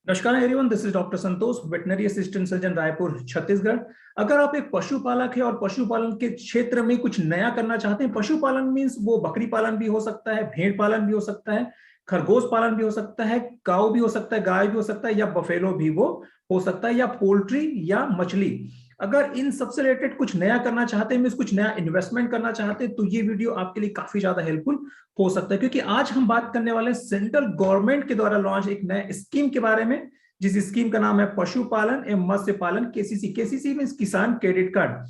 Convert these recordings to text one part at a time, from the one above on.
नमस्कार everyone, this is doctor Santosh, veterinary assistant surgeon, Raipur, Chhattisgarh. अगर आप एक पशुपालक है और पशुपालन के क्षेत्र में कुछ नया करना चाहते हैं, पशुपालन मीन्स वो बकरी पालन भी हो सकता है, भेड़ पालन भी हो सकता है, खरगोश पालन भी हो सकता है, काऊ भी हो सकता है, गाय भी हो सकता है, या बफेलो भी वो हो सकता है, या पोल्ट्री या मछली। अगर इन सबसे रिलेटेड कुछ नया करना चाहते हैं, मीन्स कुछ नया इन्वेस्टमेंट करना चाहते हैं, तो ये वीडियो आपके लिए काफी ज्यादा हेल्पफुल हो सकता है, क्योंकि आज हम बात करने वाले हैं सेंट्रल गवर्नमेंट के द्वारा लॉन्च एक नए स्कीम के बारे में, जिस स्कीम का नाम है पशुपालन एवं मत्स्य पालन, केसीसी। केसीसी मींस किसान क्रेडिट कार्ड।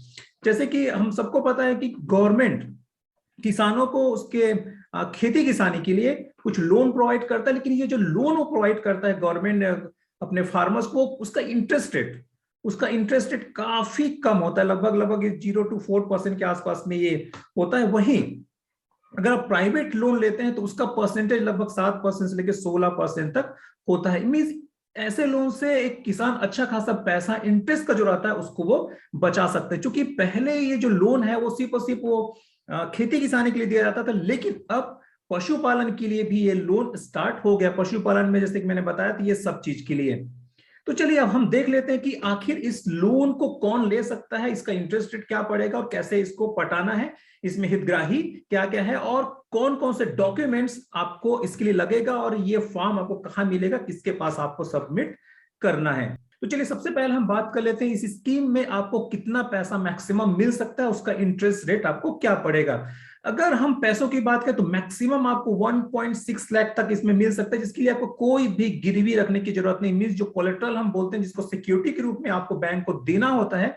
जैसे कि हम सबको पता है कि गवर्नमेंट किसानों को उसके खेती किसानी के लिए कुछ लोन प्रोवाइड करता है, लेकिन ये जो लोन वो प्रोवाइड करता है गवर्नमेंट अपने फार्मर्स को, उसका इंटरेस्ट रेट काफी कम होता है, लगभग 0 to 4% के आसपास में ये होता है। वहीं अगर आप प्राइवेट लोन लेते हैं तो उसका परसेंटेज लगभग 7% से लेकर 16% तक होता है। मींस ऐसे लोन से एक किसान अच्छा खासा पैसा इंटरेस्ट का जो रहता है उसको वो बचा सकते हैं, क्योंकि पहले ये जो लोन है वो सिर्फ और सिर्फ वो खेती किसानी के लिए दिया जाता था, लेकिन अब पशुपालन के लिए भी ये लोन स्टार्ट हो गया। पशुपालन में जैसे कि मैंने बताया था, ये सब चीज के लिए। तो चलिए अब हम देख लेते हैं कि आखिर इस लोन को कौन ले सकता है, इसका इंटरेस्ट रेट क्या पड़ेगा और कैसे इसको पटाना है, इसमें हितग्राही क्या क्या है और कौन कौन से डॉक्यूमेंट्स आपको इसके लिए लगेगा, और ये फॉर्म आपको कहां मिलेगा, किसके पास आपको सबमिट करना है। तो चलिए सबसे पहले हम बात कर लेते हैं इस स्कीम में आपको कितना पैसा मैक्सिमम मिल सकता है, उसका इंटरेस्ट रेट आपको क्या पड़ेगा। अगर हम पैसों की बात करें तो मैक्सिमम आपको 1.6 लाख तक इसमें मिल सकता है, जिसके लिए आपको कोई भी गिरवी रखने की जरूरत नहीं। मींस जो कोलेटरल हम बोलते हैं, जिसको सिक्योरिटी के रूप में आपको बैंक को देना होता है,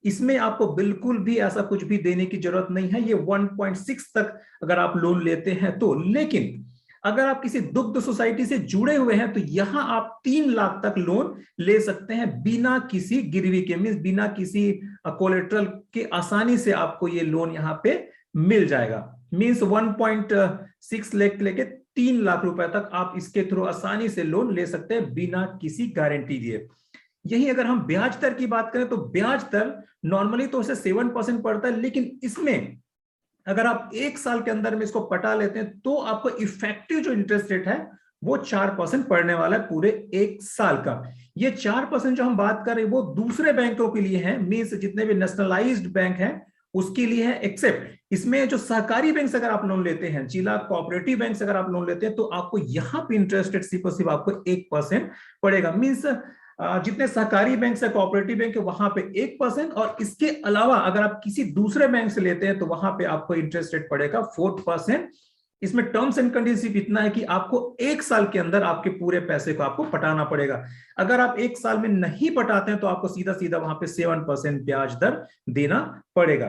इसमें आपको बिल्कुल भी ऐसा कुछ भी देने की जरूरत नहीं है। ये 1.6 तक अगर आप लोन लेते हैं तो। लेकिन अगर आप किसी दुग्ध सोसाइटी से जुड़े हुए हैं तो यहां आप 3 लाख तक लोन ले सकते हैं बिना किसी गिरवी के, मींस बिना किसी कोलेटरल के आसानी से आपको ये लोन यहां पे मिल जाएगा। मींस 1.6 लाख लेके 3 लाख रुपए तक आप इसके थ्रू आसानी से लोन ले सकते हैं बिना किसी गारंटी दिए। यही अगर हम ब्याज दर की बात करें तो ब्याज दर नॉर्मली तो उसे 7% पड़ता है, लेकिन इसमें अगर आप 1 साल के अंदर में इसको पटा लेते हैं तो आपको इफेक्टिव जो इंटरेस्ट रेट है वो 4% पड़ने वाला है पूरे 1 साल का। ये 4% जो हम बात कर रहे हैं वो दूसरे बैंकों के लिए है, मींस जितने भी नेशनलाइज्ड बैंक हैं उसके लिए है, एक्सेप्ट इसमें जो सहकारी बैंक से अगर आप लोन लेते हैं, जिला कोऑपरेटिव बैंक से अगर आप लोन लेते हैं, तो आपको यहां पे इंटरेस्ट रेट सिर्फ और सिर्फ आपको 1% पड़ेगा। मींस जितने सहकारी बैंक से कोऑपरेटिव बैंक है वहां पे 1%, और इसके अलावा अगर आप किसी दूसरे बैंक से लेते हैं तो वहां पे आपको इंटरेस्ट रेट पड़ेगा 4%। इसमें टर्म्स एंड कंडीशन सिर्फ इतना है कि आपको 1 साल के अंदर आपके पूरे पैसे को आपको पटाना पड़ेगा। अगर आप 1 साल में नहीं पटाते हैं तो आपको सीधा सीधा वहां पे 7% ब्याज दर देना पड़ेगा।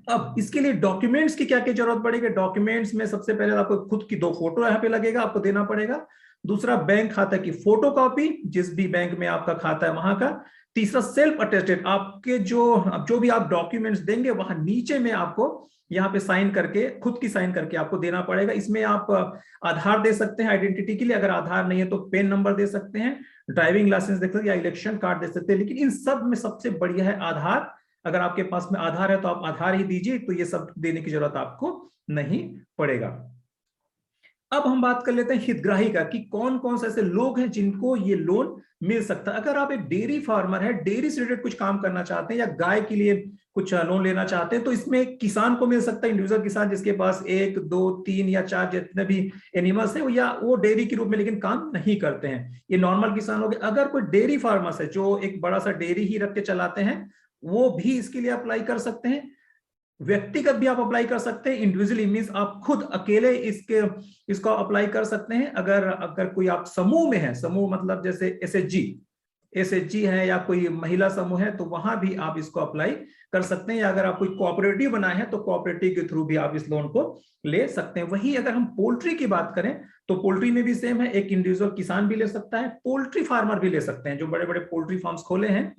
अब इसके लिए डॉक्यूमेंट्स की क्या क्या जरूरत पड़ेगी। डॉक्यूमेंट्स में सबसे पहले आपको खुद की 2 फोटो यहाँ पे लगेगा, आपको देना पड़ेगा। दूसरा बैंक खाता की फोटो कॉपी, जिस भी बैंक में आपका खाता है वहां का। तीसरा सेल्फ अटेस्टेड, आपके जो भी आप डॉक्यूमेंट्स देंगे वहां नीचे में आपको यहाँ पे साइन करके, खुद की साइन करके आपको देना पड़ेगा। इसमें आप आधार दे सकते हैं आइडेंटिटी के लिए, अगर आधार नहीं है तो पेन नंबर दे सकते हैं, ड्राइविंग लाइसेंस दे सकते हैं या इलेक्शन कार्ड दे सकते हैं। लेकिन इन सब में सबसे बढ़िया है आधार। अगर आपके पास में आधार है तो आप आधार ही दीजिए, तो ये सब देने की जरूरत आपको नहीं पड़ेगा। अब हम बात कर लेते हैं हितग्राही का, कि कौन कौन से ऐसे लोग हैं जिनको ये लोन मिल सकता है। अगर आप एक डेयरी फार्मर है, डेयरी से रिलेटेड कुछ काम करना चाहते हैं या गाय के लिए कुछ लोन लेना चाहते हैं, तो इसमें किसान को मिल सकता है, इंडिविजुअल किसान जिसके पास 1, 2, 3 या 4 जितने भी एनिमल्स हैं, या वो डेयरी के रूप में लेकिन काम नहीं करते हैं, ये नॉर्मल किसान हो गए। अगर कोई डेयरी फार्मर्स है जो एक बड़ा सा डेयरी ही रख के चलाते हैं, वो भी इसके लिए अप्लाई कर सकते हैं। व्यक्तिगत भी आप अप्लाई कर सकते हैं, इंडिविजुअली मींस आप खुद अकेले इसको अप्लाई कर सकते हैं। अगर कोई आप समूह में है, समूह मतलब जैसे एसएचजी है या कोई महिला समूह है, तो वहां भी आप इसको अप्लाई कर सकते हैं। या अगर आप कोई कोऑपरेटिव बनाए हैं तो कोऑपरेटिव के थ्रू भी आप इस लोन को ले सकते हैं। वही अगर हम पोल्ट्री की बात करें तो पोल्ट्री में भी सेम है, एक इंडिविजुअल किसान भी ले सकता है, पोल्ट्री फार्मर भी ले सकते हैं, जो बड़े बड़े पोल्ट्री फार्म्स खोले हैं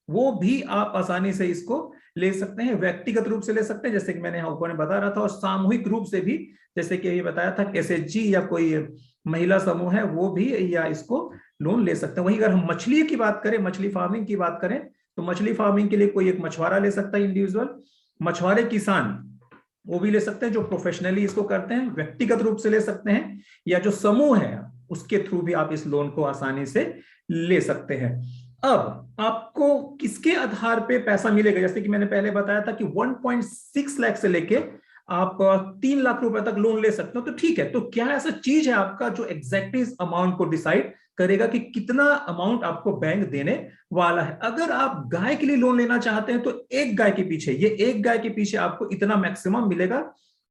वो भी आप आसानी से इसको ले सकते हैं। व्यक्तिगत रूप से ले सकते हैं, जैसे कि मैंने यहाँ ऊपर में बता रहा था, और सामूहिक रूप से भी, जैसे कि ये बताया था एसएचजी या कोई महिला समूह है वो भी या इसको लोन ले सकते हैं। वही अगर हम मछली की बात करें, मछली फार्मिंग की बात करें, तो मछली फार्मिंग के लिए कोई एक मछुआरा ले सकता है, इंडिविजुअल मछुआरे किसान वो भी ले सकते हैं जो प्रोफेशनली इसको करते हैं, व्यक्तिगत रूप से ले सकते हैं, या जो समूह है उसके थ्रू भी आप इस लोन को आसानी से ले सकते हैं। अब आपको किसके आधार पे पैसा मिलेगा, जैसे कि मैंने पहले बताया था कि 1.6 लाख से लेके आप 3 लाख रुपए तक लोन ले सकते हो, तो ठीक है, तो क्या ऐसा चीज है आपका जो एग्जैक्टली इस अमाउंट को डिसाइड करेगा कि कितना अमाउंट आपको बैंक देने वाला है। अगर आप गाय के लिए लोन लेना चाहते हैं तो एक गाय के पीछे, ये एक गाय के पीछे आपको इतना मैक्सिमम मिलेगा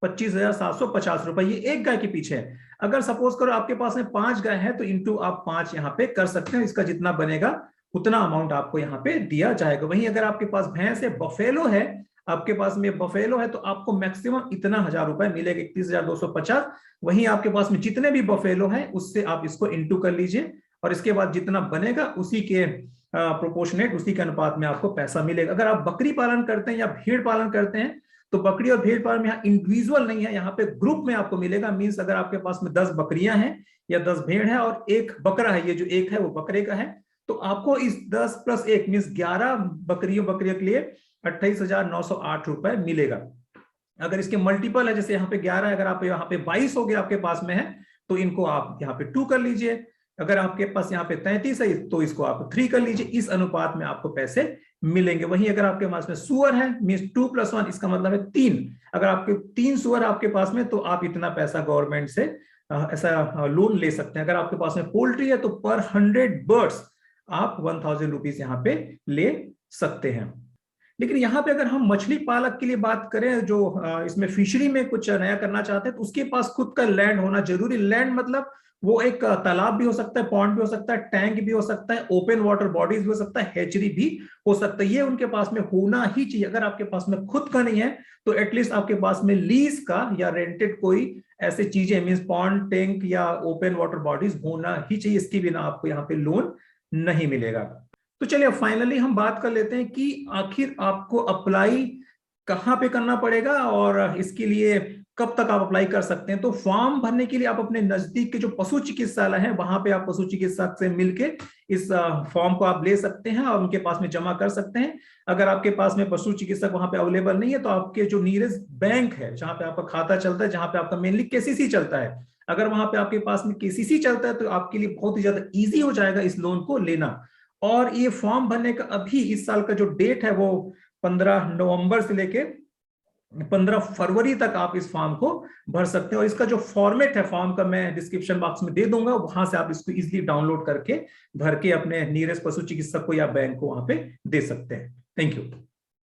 25,750 रुपए, ये एक गाय के पीछे है। अगर सपोज करो आपके पास में 5 गाय है तो इंटू आप 5 यहाँ पे कर सकते हैं, इसका जितना बनेगा उतना अमाउंट आपको यहाँ पे दिया जाएगा। वहीं अगर आपके पास भैंस है, बफेलो है, आपके पास में बफेलो है, तो आपको मैक्सिमम इतना 1,000 रुपए मिलेगा, 31,250। वहीं आपके पास में जितने भी बफेलो हैं उससे आप इसको इंटू कर लीजिए और इसके बाद जितना बनेगा उसी के प्रोपोर्शनेट, उसी के अनुपात में आपको पैसा मिलेगा। अगर आप बकरी पालन करते हैं या भेड़ पालन करते हैं तो बकरी और भेड़ पालन में यहाँ इंडिविजुअल नहीं है, यहाँ पे ग्रुप में आपको मिलेगा। मींस अगर आपके पास में 10 बकरियां हैं या 10 भेड़ है और एक बकरा है, ये जो एक है वो बकरे का है, तो आपको इस 10 + 1 मींस 11 बकरियों के लिए 28,908 रुपए मिलेगा। अगर इसके मल्टीपल है, जैसे यहाँ पे 11 है, अगर आप यहाँ पे 22 हो गया आपके पास में है तो इनको आप यहाँ पे 2 कर लीजिए। अगर आपके पास यहाँ पे 33 है तो इसको आप 3 कर लीजिए। इस अनुपात में आपको पैसे मिलेंगे। वहीं अगर आपके पास में सुअर है, मींस 2 + 1, इसका मतलब है 3। अगर आपके 3 सुअर आपके पास में तो आप इतना पैसा गवर्नमेंट से ऐसा लोन ले सकते हैं। अगर आपके पास में पोल्ट्री है तो पर 100 बर्ड्स आप 1,000 रुपीज यहाँ पे ले सकते हैं। लेकिन यहाँ पे अगर हम मछली पालक के लिए बात करें, जो इसमें फिशरी में कुछ नया करना चाहते हैं, तो उसके पास खुद का लैंड होना जरूरी। लैंड मतलब वो एक तालाब भी हो सकता है, पॉन्ड भी हो सकता है, टैंक भी हो सकता है, ओपन वाटर बॉडीज भी हो सकता है, हैचरी भी हो सकता है। ये उनके पास में होना ही चाहिए। अगर आपके पास में खुद का नहीं है तो एटलीस्ट आपके पास में लीज का या रेंटेड कोई ऐसी चीजें, मीन्स पॉन्ड, टैंक या ओपन वाटर बॉडीज होना ही चाहिए। इसके बिना आपको यहाँ पे लोन नहीं मिलेगा। तो चलिए फाइनली हम बात कर लेते हैं कि आखिर आपको अप्लाई कहाँ पे करना पड़ेगा और इसके लिए कब तक आप अप्लाई कर सकते हैं। तो फॉर्म भरने के लिए आप अपने नजदीक के जो पशु चिकित्सालय है वहां पे आप पशु चिकित्सक से मिलके इस फॉर्म को आप ले सकते हैं और उनके पास में जमा कर सकते हैं। अगर आपके पास में पशु चिकित्सक वहां पे अवेलेबल नहीं है तो आपके जो नियरेस्ट बैंक है, जहां पे आपका खाता चलता है, जहां पे आपका मेनली केसीसी चलता है, अगर वहां पे आपके पास में केसीसी चलता है तो आपके लिए बहुत ही ज्यादा ईजी हो जाएगा इस लोन को लेना। और ये फॉर्म भरने का अभी इस साल का जो डेट है वो 15 नवंबर से लेके 15 फरवरी तक आप इस फॉर्म को भर सकते हैं। और इसका जो फॉर्मेट है फॉर्म का मैं डिस्क्रिप्शन बॉक्स में दे दूंगा, वहां से आप इसको इजीली डाउनलोड करके भर के अपने नियरेस्ट पशु चिकित्सक को या बैंक को वहां पे दे सकते हैं। Thank you.